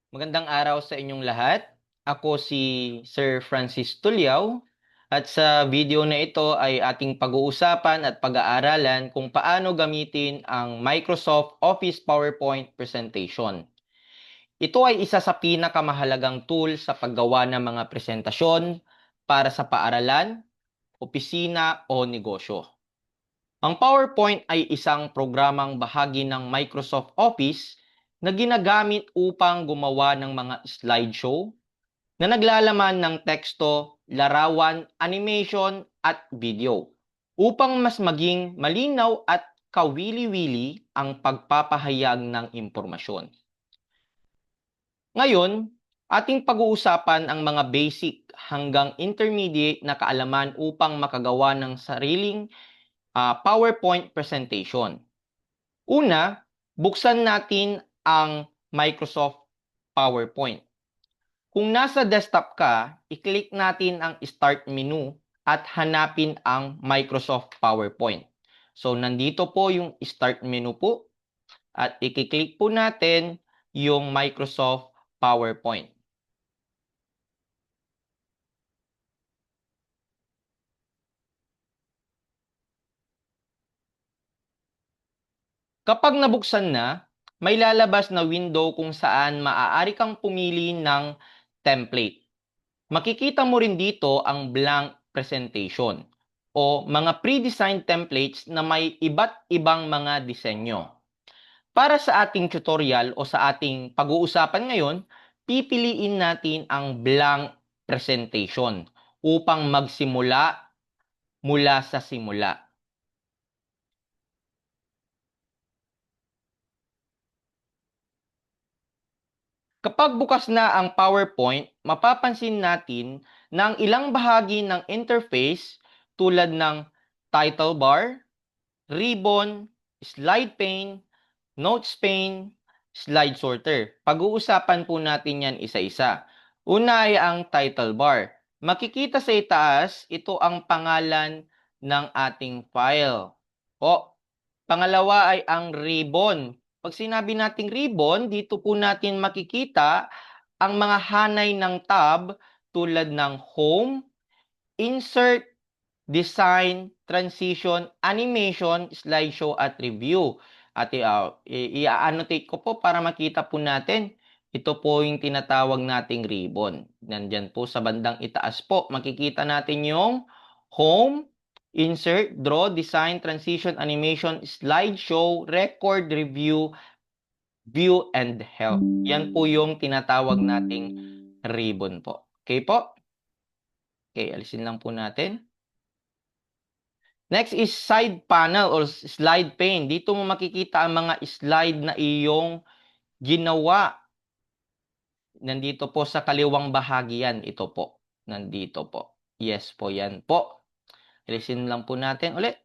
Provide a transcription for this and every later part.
Magandang araw sa inyong lahat. Ako si Sir Francis Tulyao at sa video na ito ay ating pag-uusapan at pag-aaralan kung paano gamitin ang Microsoft Office PowerPoint presentation. Ito ay isa sa pinakamahalagang tool sa paggawa ng mga presentasyon para sa paaralan, opisina o negosyo. Ang PowerPoint ay isang programang bahagi ng Microsoft Office na ginagamit upang gumawa ng mga slideshow na naglalaman ng teksto, larawan, animation at video upang mas maging malinaw at kawili-wili ang pagpapahayag ng impormasyon. Ngayon, ating pag-uusapan ang mga basic hanggang intermediate na kaalaman upang makagawa ng sariling PowerPoint presentation. Una, buksan natin ang Microsoft PowerPoint. Kung nasa desktop ka, i-click natin ang Start menu at hanapin ang Microsoft PowerPoint. So, nandito po yung Start menu po at i-click po natin yung Microsoft PowerPoint. Kapag nabuksan na, may lalabas na window kung saan maaari kang pumili ng template. Makikita mo rin dito ang blank presentation o mga pre-designed templates na may iba't ibang mga disenyo. Para sa ating tutorial o sa ating pag-uusapan ngayon, pipiliin natin ang blank presentation upang magsimula mula sa simula. Kapag bukas na ang PowerPoint, mapapansin natin na ang ilang bahagi ng interface tulad ng title bar, ribbon, slide pane, notes pane, slide sorter. Pag-uusapan po natin yan isa-isa. Una ay ang title bar. Makikita sa itaas, ito ang pangalan ng ating file. Pangalawa ay ang ribbon. Pag sinabi nating ribbon, dito po natin makikita ang mga hanay ng tab tulad ng Home, Insert, Design, Transition, Animation, Slideshow at Review. At i-annotate ko po para makita po natin. Ito po yung tinatawag nating ribbon. Nandyan po sa bandang itaas po. Makikita natin yung Home, Insert, Draw, Design, Transition, Animation, Slideshow, Record, Review, View, and Help. Yan po yung tinatawag nating ribbon po. Okay po? Okay, alisin lang po natin. Next is side panel or slide pane. Dito mo makikita ang mga slide na iyong ginawa. Nandito po sa kaliwang bahagi yan. Ito po. Nandito po. Yes po, yan po. Alisin lang po natin ulit.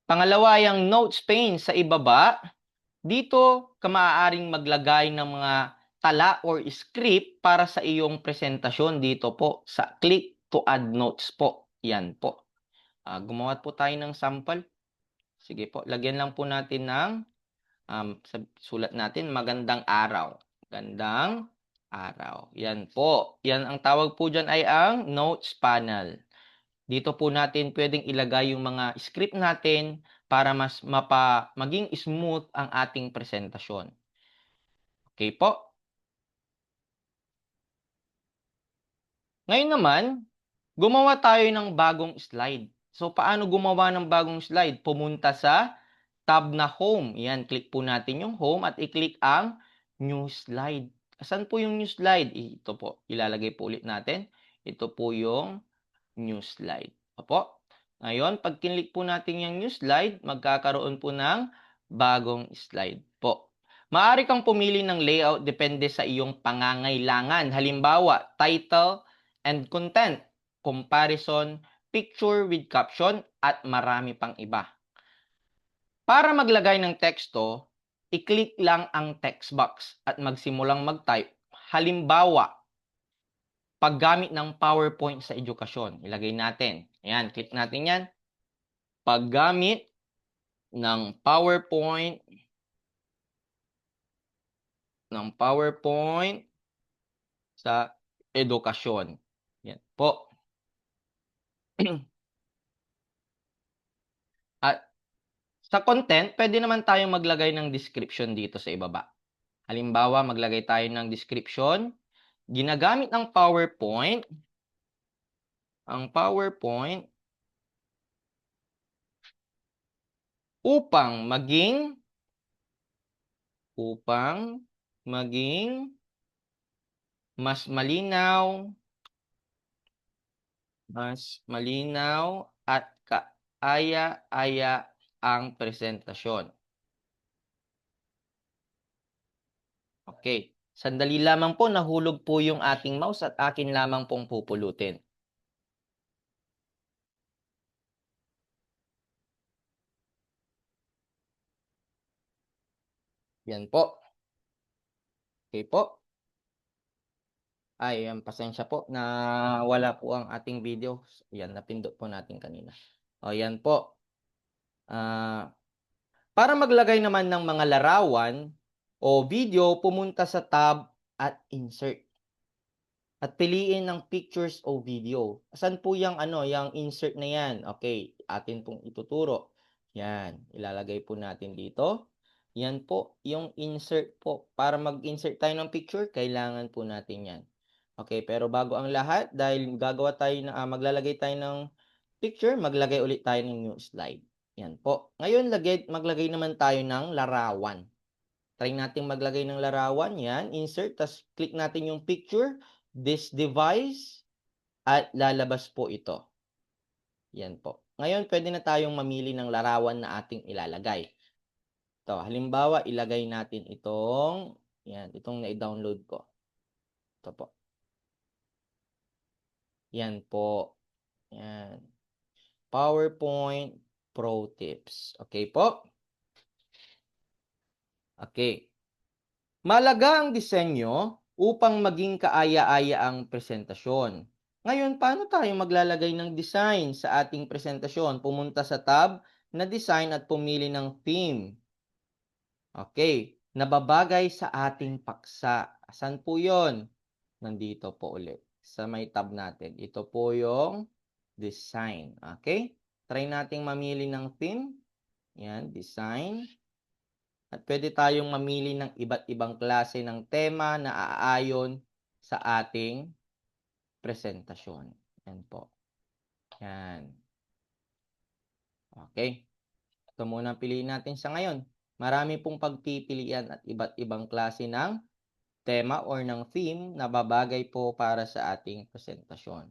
Pangalawa, yung notes pane sa ibaba. Dito ka maaaring maglagay ng mga tala or script para sa iyong presentasyon. Dito po sa click to add notes po. Yan po. Gumawa po tayo ng sample. Sige po, lagyan lang po natin ng sulat natin, magandang araw. Gandang araw. Yan po. Yan ang tawag po dyan ay ang notes panel. Dito po natin pwedeng ilagay yung mga script natin para mas maging smooth ang ating presentasyon. Okay po? Ngayon naman, gumawa tayo ng bagong slide. So, paano gumawa ng bagong slide? Pumunta sa tab na Home. Yan, click po natin yung Home at i-click ang New Slide. Asan po yung New Slide? Ito po, ilalagay po ulit natin. Ito po yung New Slide. Opo. Ngayon, pag kinlik po natin yung New Slide, magkakaroon po ng bagong slide po. Maaari kang pumili ng layout depende sa iyong pangangailangan. Halimbawa, title and content, comparison, picture with caption, at marami pang iba. Para maglagay ng teksto, i-click lang ang text box at magsimulang mag-type. Halimbawa, paggamit ng PowerPoint sa edukasyon. Ilagay natin. Ayan, click natin yan. Paggamit ng PowerPoint ng PowerPoint sa edukasyon. Yan po. At sa content, pwede naman tayong maglagay ng description dito sa ibaba. Halimbawa, maglagay tayo ng description. Ginagamit ang PowerPoint upang maging mas malinaw at kaaya-aya ang presentasyon. Okay. Sandali lamang po, nahulog po yung ating mouse at akin lamang pong pupulutin. Yan po. Okay po. Ay, pasensya po na wala po ang ating video. Yan, napindot po natin kanina. O, yan po. Para maglagay naman ng mga larawan o video, pumunta sa tab at insert. At piliin ng pictures o video. Saan po yung yung insert na yan? Okay, atin pong ituturo. Yan, ilalagay po natin dito. Yan po, yung insert po. Para mag-insert tayo ng picture, kailangan po natin yan. Okay, pero bago ang lahat, dahil maglalagay tayo ng picture, maglagay ulit tayo ng new slide. Yan po. Ngayon, maglagay naman tayo ng larawan. Try natin maglagay ng larawan. Yan, insert, tas click natin yung picture, this device, at lalabas po ito. Yan po. Ngayon, pwede na tayong mamili ng larawan na ating ilalagay. Ito, halimbawa, ilagay natin itong na-download ko. Ito po. Yan po. Yan. PowerPoint Pro Tips. Okay po? Okay. Mahalaga ang disenyo upang maging kaaya-aya ang presentasyon. Ngayon, paano tayo maglalagay ng design sa ating presentasyon? Pumunta sa tab na design at pumili ng theme. Okay. Nababagay sa ating paksa. Saan po yun? Nandito po ulit. Sa may tab natin. Ito po yung design. Okay? Try nating mamili ng theme. Yan, design. At pwede tayong mamili ng iba't ibang klase ng tema na aayon sa ating presentasyon. Yan po. Yan. Okay. Ito muna ang piliin natin sa ngayon. Marami pong pagpipilian at iba't ibang klase ng tema or ng theme na babagay po para sa ating presentasyon.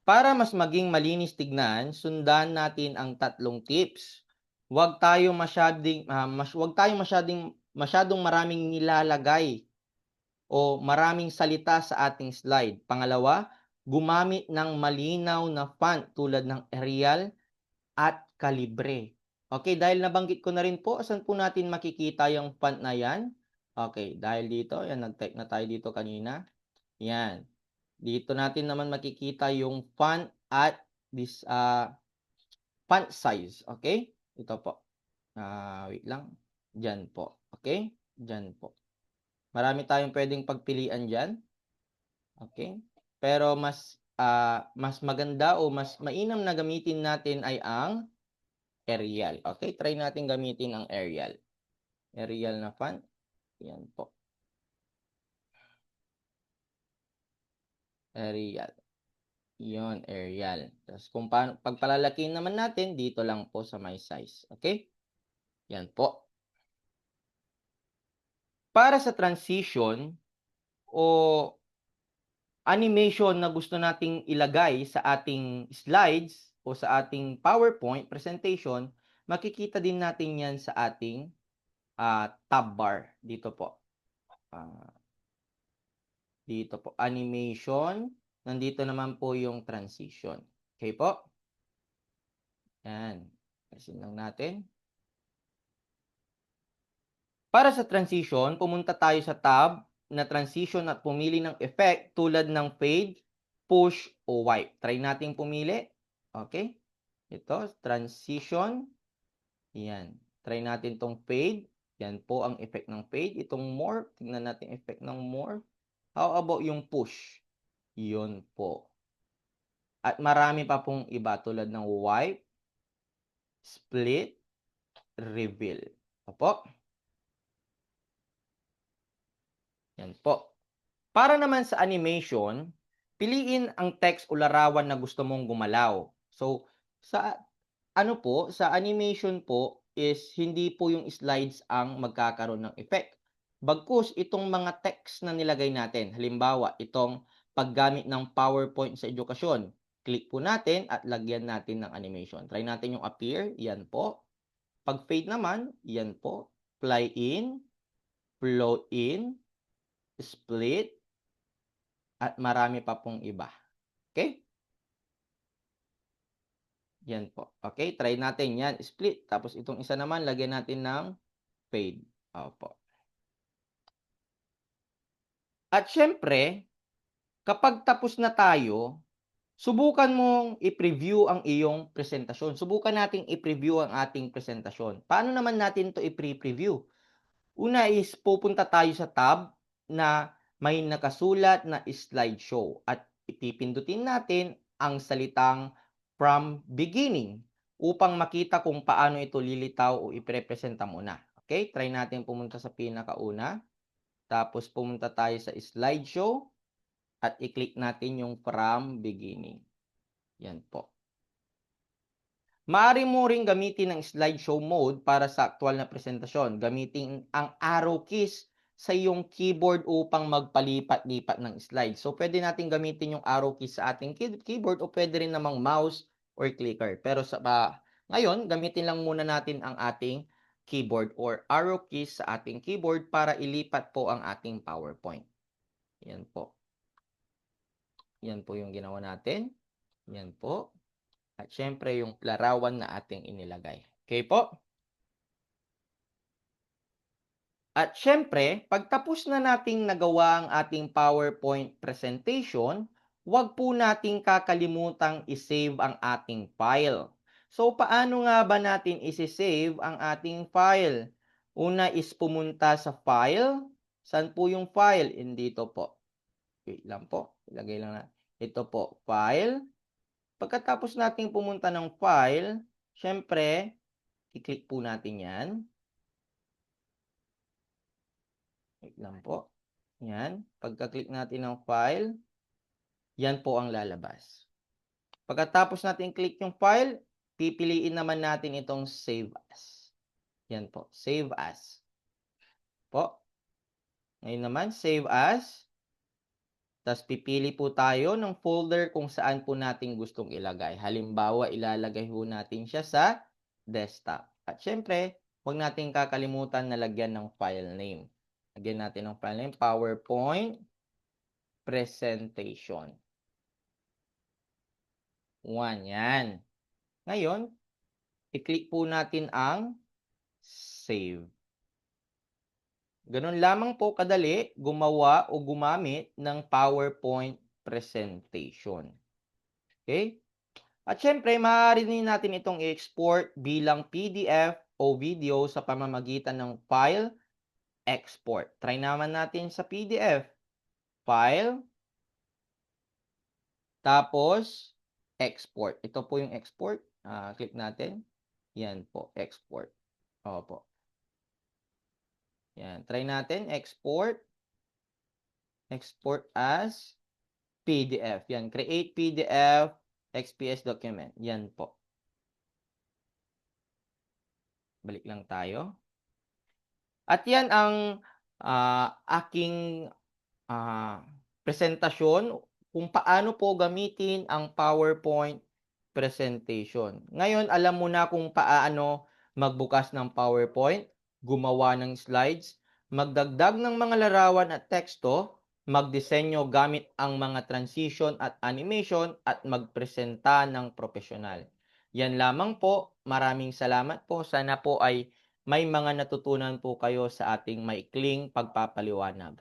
Para mas maging malinis tignan, sundan natin ang tatlong tips. Huwag tayo masyadong maraming nilalagay o maraming salita sa ating slide. Pangalawa, gumamit ng malinaw na font tulad ng Arial at Calibre. Okay, dahil nabanggit ko na rin po, saan po natin makikita yung font na yan? Okay, dahil dito, yan, nag-type na tayo dito kanina. Yan. Dito natin naman makikita yung font at this font size. Okay? Ito po. Wait lang. Diyan po. Okay? Diyan po. Marami tayong pwedeng pagpilian diyan. Okay? Pero mas maganda o mas mainam na gamitin natin ay ang Arial. Okay? Try natin gamitin ang Arial. Arial na font. Yan po. Arial. Yon, Arial. Tapos kung paano, pagpalalakihin naman natin, dito lang po sa my size. Okay? Yan po. Para sa transition o animation na gusto nating ilagay sa ating slides o sa ating PowerPoint presentation, makikita din natin yan sa ating tab bar. Dito po. Dito po. Animation. Nandito naman po yung transition. Okay po? Yan. Kasi lang natin. Para sa transition, pumunta tayo sa tab na transition at pumili ng effect tulad ng fade, push, o wipe. Try natin pumili. Okay? Ito, transition. Yan. Try natin tong fade. Yan po ang effect ng fade. Itong morph, tingnan natin effect ng morph. How about yung push? Yun po. At marami pa pong iba tulad ng wipe, split, reveal. Opo. Yan po. Para naman sa animation, piliin ang text o larawan na gusto mong gumalaw. So, sa ano po, sa animation po is hindi po yung slides ang magkakaroon ng effect. Bagkus itong mga text na nilagay natin. Halimbawa, itong paggamit ng PowerPoint sa edukasyon. Click po natin at lagyan natin ng animation. Try natin yung appear. Yan po. Pag fade naman, yan po. Fly in, float in, split, at marami pa pong iba. Okay? Yan po. Okay, try natin yan. Split. Tapos itong isa naman, lagyan natin ng fade. Opo. At syempre, kapag tapos na tayo, subukan mong i-preview ang iyong presentasyon. Subukan nating i-preview ang ating presentasyon. Paano naman natin ito i-preview? Una is pupunta tayo sa tab na may nakasulat na slideshow at ipipindutin natin ang salitang from beginning upang makita kung paano ito lilitaw o iprepresenta muna. Okay, try natin pumunta sa pinakauna. Tapos pumunta tayo sa slideshow at i-click natin yung from beginning. Yan po. Maaari mo ring gamitin ang slideshow mode para sa aktual na presentasyon. Gamitin ang arrow keys sa iyong keyboard upang magpalipat-lipat ng slide. So, pwede natin gamitin yung arrow keys sa ating keyboard o pwede rin namang mouse or clicker. Pero ngayon, gamitin lang muna natin ang ating keyboard or arrow keys sa ating keyboard para ilipat po ang ating PowerPoint. Yan po. Yan po yung ginawa natin. Yan po. At syempre, yung larawan na ating inilagay. Okay po? At syempre, pagtapos na nating nagawa ang ating PowerPoint presentation, huwag po nating kakalimutang isave ang ating file. So, paano nga ba natin isi-save ang ating file? Una is pumunta sa file. Saan po yung file? Dito po. Wait lang po. Ilagay lang na. Ito po, file. Pagkatapos nating pumunta ng file, syempre, i-click po natin yan. Wait lang po. Yan. Pagka-click natin ng file, yan po ang lalabas. Pagkatapos natin click yung file, pipiliin naman natin itong save as. Yan po. Save as. Po. Ngayon naman, save as. Tapos pipili po tayo ng folder kung saan po natin gustong ilagay. Halimbawa, ilalagay po natin siya sa desktop. At syempre, huwag natin kakalimutan na lagyan ng file name. Lagyan natin ng file name, PowerPoint Presentation. 1, yan. Ngayon, i-click po natin ang Save. Ganun lamang po kadali gumawa o gumamit ng PowerPoint presentation. Okay? At syempre, maaari din natin itong i-export bilang PDF o video sa pamamagitan ng File, Export. Try naman natin sa PDF. File, tapos Export. Ito po yung export. Click natin. Yan po, Export. Opo. Yan. Try natin, Export. Export as PDF. Yan. Create PDF, XPS document. Yan po. Balik lang tayo. At yan ang aking presentasyon kung paano po gamitin ang PowerPoint presentation. Ngayon, alam mo na kung paano magbukas ng PowerPoint, gumawa ng slides, magdagdag ng mga larawan at teksto, magdisenyo gamit ang mga transition at animation, at magpresenta ng profesional. Yan lamang po. Maraming salamat po. Sana po ay may mga natutunan po kayo sa ating maikling pagpapaliwanag.